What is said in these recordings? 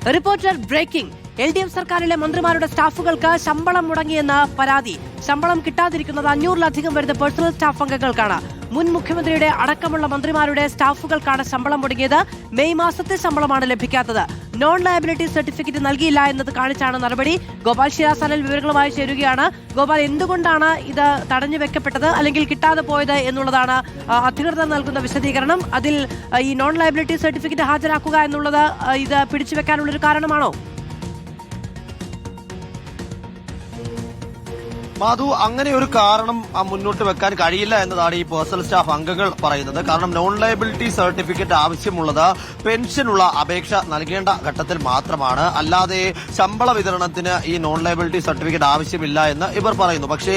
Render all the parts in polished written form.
Reporter breaking. LDF സർക്കാരിലെ മന്ത്രിമാരുടെ സ്റ്റാഫുകൾക്ക് ശമ്പളം മുടങ്ങിയെന്ന പരാതി. ശമ്പളം കിട്ടാതിരിക്കുന്നത് 500-ലധികം വരുന്ന പേഴ്സണൽ സ്റ്റാഫ് അംഗങ്ങൾക്കാണ്. മുൻ മുഖ്യമന്ത്രിയുടെ അടക്കമുള്ള മന്ത്രിമാരുടെ സ്റ്റാഫുകൾക്കാണ് ശമ്പളം മുടങ്ങിയത്. മെയ് മാസത്തെ ശമ്പളമാണ് ലഭിക്കാത്തത്. നോൺ ലയബിലിറ്റി സർട്ടിഫിക്കറ്റ് നൽകിയില്ല എന്നത് കാണിച്ചാണ് നടപടി. ഗോപാൽ ശിരാസാനിൽ വിവരങ്ങളുമായി ചേരുകയാണ്. ഗോപാൽ, എന്തുകൊണ്ടാണ് ഇത് തടഞ്ഞു വെക്കപ്പെട്ടത് അല്ലെങ്കിൽ കിട്ടാതെ പോയത് എന്നുള്ളതാണ് അധികൃതർ നൽകുന്ന വിശദീകരണം. അതിൽ ഈ നോൺ ലയബിലിറ്റി സർട്ടിഫിക്കറ്റ് ഹാജരാക്കുക എന്നുള്ളത് ഇത് പിടിച്ചുവെക്കാനുള്ളൊരു കാരണമാണോ? മാധു, അങ്ങനെ ഒരു കാരണം മുന്നോട്ട് വെക്കാൻ കഴിയില്ല എന്നതാണ് ഈ പേഴ്സണൽ സ്റ്റാഫ് അംഗങ്ങൾ പറയുന്നത്. കാരണം നോൺ ലയബിലിറ്റി സർട്ടിഫിക്കറ്റ് ആവശ്യമുള്ളത് പെൻഷനുള്ള അപേക്ഷ നൽകേണ്ട ഘട്ടത്തിൽ മാത്രമാണ്. അല്ലാതെ ശമ്പള വിതരണത്തിന് ഈ നോൺ ലയബിലിറ്റി സർട്ടിഫിക്കറ്റ് ആവശ്യമില്ല എന്ന് ഇവർ പറയുന്നു. പക്ഷേ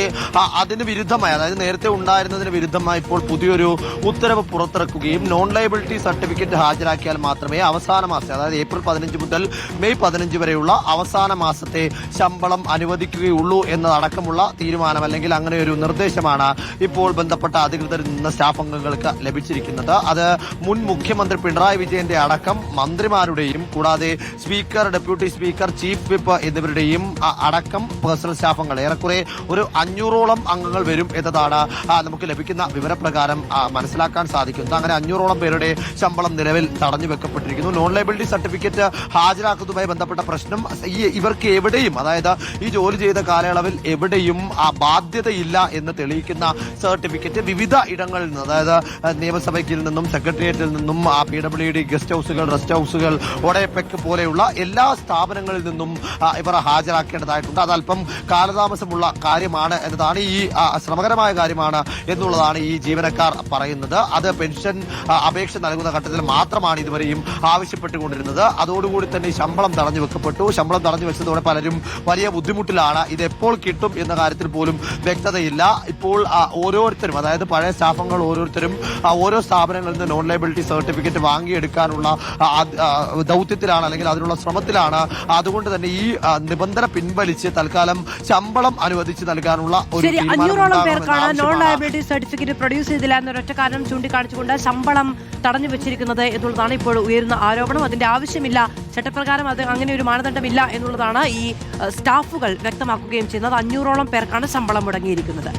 അതിന് വിരുദ്ധമായി, അതായത് നേരത്തെ ഉണ്ടായിരുന്നതിന് വിരുദ്ധമായി ഇപ്പോൾ പുതിയൊരു ഉത്തരവ് പുറത്തിറക്കുകയും നോൺ ലയബിലിറ്റി സർട്ടിഫിക്കറ്റ് ഹാജരാക്കിയാൽ മാത്രമേ അവസാന മാസത്തെ, അതായത് ഏപ്രിൽ 15 മുതൽ മെയ് 15 വരെയുള്ള അവസാന മാസത്തെ ശമ്പളം അനുവദിക്കുകയുള്ളൂ എന്നതടക്കമുള്ള തീരുമാനം അല്ലെങ്കിൽ അങ്ങനെ ഒരു നിർദ്ദേശമാണ് ഇപ്പോൾ ബന്ധപ്പെട്ട അധികൃതരിൽ നിന്ന് സ്റ്റാഫ് അംഗങ്ങൾക്ക് ലഭിച്ചിരിക്കുന്നത്. അത് മുൻ മുഖ്യമന്ത്രി പിണറായി വിജയന്റെ അടക്കം മന്ത്രിമാരുടെയും കൂടാതെ speaker, deputy speaker, chief whip എന്നിവരുടെയും അടക്കം പേഴ്സണൽ സ്റ്റാഫ് അംഗങ്ങൾ ഏറെക്കുറെ ഒരു 500ഓളം അംഗങ്ങൾ വരും എന്നതാണ് നമുക്ക് ലഭിക്കുന്ന വിവരപ്രകാരം മനസ്സിലാക്കാൻ സാധിക്കുന്നത്. അങ്ങനെ 500ഓളം പേരുടെ ശമ്പളം നിലവിൽ തടഞ്ഞു വെക്കപ്പെട്ടിരിക്കുന്നു. നോൺ ലയബിലിറ്റി സർട്ടിഫിക്കറ്റ് ഹാജരാക്കുന്നതുമായി ബന്ധപ്പെട്ട പ്രശ്നം ഇവർക്ക് എവിടെയും, അതായത് ഈ ജോലി ചെയ്ത കാലയളവിൽ എവിടെയും ബാധ്യതയില്ല എന്ന് തെളിയിക്കുന്ന സർട്ടിഫിക്കറ്റ് വിവിധ ഇടങ്ങളിൽ നിന്ന്, അതായത് നിയമസഭയ്ക്കിൽ നിന്നും സെക്രട്ടേറിയറ്റിൽ നിന്നും PWD ഗസ്റ്റ് ഹൌസുകൾ, റെസ്റ്റ് ഹൌസുകൾ, ഒഡെപെക് പോലെയുള്ള എല്ലാ സ്ഥാപനങ്ങളിൽ നിന്നും ഇവർ ഹാജരാക്കേണ്ടതായിട്ടുണ്ട്. അതല്പം കാലതാമസമുള്ള കാര്യമാണ് എന്നതാണ്, ഈ ശ്രമകരമായ കാര്യമാണ് എന്നുള്ളതാണ് ഈ ജീവനക്കാർ പറയുന്നത്. അത് പെൻഷൻ അപേക്ഷ നൽകുന്ന ഘട്ടത്തിൽ മാത്രമാണ് ഇതുവരെയും ആവശ്യപ്പെട്ടുകൊണ്ടിരുന്നത്. അതോടുകൂടി തന്നെ ശമ്പളം തടഞ്ഞു വെക്കപ്പെട്ടു. ശമ്പളം തടഞ്ഞു വെച്ചതോടെ പലരും വലിയ ബുദ്ധിമുട്ടിലാണ്. ഇത് എപ്പോൾ കിട്ടും എന്ന കാര്യത്തിൽ പോലും വ്യക്തതയില്ല. ഇപ്പോൾ ഓരോരുത്തരും, അതായത് പഴയ സ്റ്റാഫുകൾ ഓരോരുത്തരും ഓരോ സ്ഥാപനങ്ങളിൽ നിന്ന് നോൺ ലയബിലിറ്റി സർട്ടിഫിക്കറ്റ് വാങ്ങിയെടുക്കാനുള്ള ദൌത്യത്തിലാണ് അല്ലെങ്കിൽ അതിനുള്ള ശ്രമത്തിലാണ്. അതുകൊണ്ട് തന്നെ ഈ നിബന്ധന പിൻവലിച്ച് തൽക്കാലം ശമ്പളം അനുവദിച്ച് നൽകാനുള്ള ഒരു 500ഓളം പേർക്കാണ് നോൺ ലയബിലിറ്റി സർട്ടിഫിക്കറ്റ് പ്രൊഡ്യൂസ് ചെയ്തില്ല എന്നൊരൊറ്റ കാരണം ചൂണ്ടിക്കാണിച്ചുകൊണ്ട് ശമ്പളം തടഞ്ഞു വെച്ചിരിക്കുന്നത് എന്നുള്ളതാണ് ഇപ്പോൾ ഉയരുന്ന ആരോപണം. അതിന്റെ ആവശ്യമില്ല, ചട്ടപ്രകാരം അത് അങ്ങനെ ഒരു മാനദണ്ഡമില്ല എന്നുള്ളതാണ് ഈ സ്റ്റാഫുകൾ വ്യക്തമാക്കുകയും ചെയ്യുന്നത്. 500ഓളം പേർക്കാണ് ശമ്പളം മുടങ്ങിയിരിക്കുന്നത്.